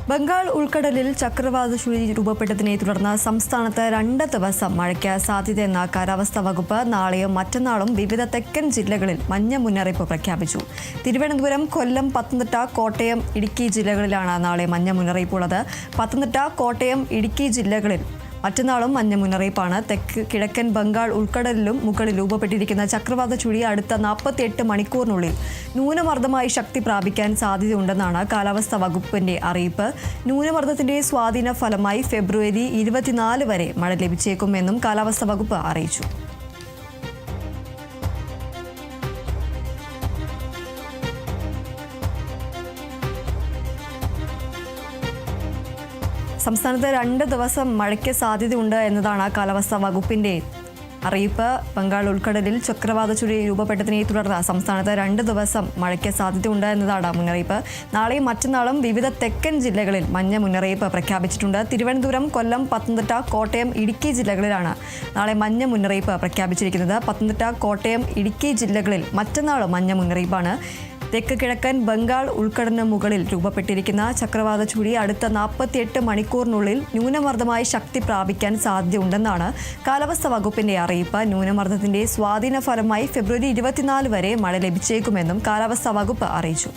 ബംഗാൾ ഉൾക്കടലിൽ ചക്രവാത ചുഴി രൂപപ്പെട്ടതിനെ തുടർന്ന് സംസ്ഥാനത്ത് 2 ദിവസം മഴയ്ക്ക് സാധ്യതയെന്ന കാലാവസ്ഥാ വകുപ്പ് നാളെയും മറ്റന്നാളും വിവിധ തെക്കൻ ജില്ലകളിൽ മഞ്ഞ മുന്നറിയിപ്പ് പ്രഖ്യാപിച്ചു. തിരുവനന്തപുരം, കൊല്ലം, പത്തനംതിട്ട, കോട്ടയം, ഇടുക്കി ജില്ലകളിലാണ് നാളെ മഞ്ഞ മുന്നറിയിപ്പുള്ളത്. പത്തനംതിട്ട, കോട്ടയം, ഇടുക്കി ജില്ലകളിൽ മറ്റന്നാളും മഞ്ഞ മുന്നറിയിപ്പാണ്. തെക്ക് കിഴക്കൻ ബംഗാൾ ഉൾക്കടലിലും മുകളിൽ രൂപപ്പെട്ടിരിക്കുന്ന ചക്രവാത ചുഴി അടുത്ത 48 മണിക്കൂറിനുള്ളിൽ ന്യൂനമർദ്ദമായി ശക്തി പ്രാപിക്കാൻ സാധ്യതയുണ്ടെന്നാണ് കാലാവസ്ഥാ വകുപ്പിന്റെ അറിയിപ്പ്. ന്യൂനമർദ്ദത്തിന്റെ സ്വാധീന ഫലമായി ഫെബ്രുവരി 24 വരെ മഴ ലഭിച്ചേക്കുമെന്നും കാലാവസ്ഥാ വകുപ്പ് അറിയിച്ചു. സംസ്ഥാനത്ത് 2 ദിവസം മഴയ്ക്ക് സാധ്യതയുണ്ട് എന്നതാണ് കാലാവസ്ഥാ വകുപ്പിന്റെ അറിയിപ്പ്. ബംഗാൾ ഉൾക്കടലിൽ ചക്രവാത ചുഴി രൂപപ്പെട്ടതിനെ തുടർന്ന് സംസ്ഥാനത്ത് 2 ദിവസം മഴയ്ക്ക് സാധ്യതയുണ്ട് എന്നതാണ് മുന്നറിയിപ്പ്. നാളെയും മറ്റന്നാളും വിവിധ തെക്കൻ ജില്ലകളിൽ മഞ്ഞ മുന്നറിയിപ്പ് പ്രഖ്യാപിച്ചിട്ടുണ്ട്. തിരുവനന്തപുരം, കൊല്ലം, പത്തനംതിട്ട, കോട്ടയം, ഇടുക്കി ജില്ലകളിലാണ് നാളെ മഞ്ഞ മുന്നറിയിപ്പ് പ്രഖ്യാപിച്ചിരിക്കുന്നത്. പത്തനംതിട്ട, കോട്ടയം, ഇടുക്കി ജില്ലകളിൽ മറ്റന്നാളും മഞ്ഞ മുന്നറിയിപ്പാണ്. തെക്ക് കിഴക്കൻ ബംഗാൾ ഉൾക്കടലിന് മുകളിൽ രൂപപ്പെട്ടിരിക്കുന്ന ചക്രവാത ചുഴി അടുത്ത 48 മണിക്കൂറിനുള്ളിൽ ന്യൂനമർദ്ദമായി ശക്തി പ്രാപിക്കാൻ സാധ്യതയുണ്ടെന്നാണ് കാലാവസ്ഥാ വകുപ്പിന്റെ അറിയിപ്പ്. ന്യൂനമർദ്ദത്തിന്റെ സ്വാധീന ഫലമായി ഫെബ്രുവരി 24 വരെ മഴ ലഭിച്ചേക്കുമെന്നും കാലാവസ്ഥാ വകുപ്പ് അറിയിച്ചു.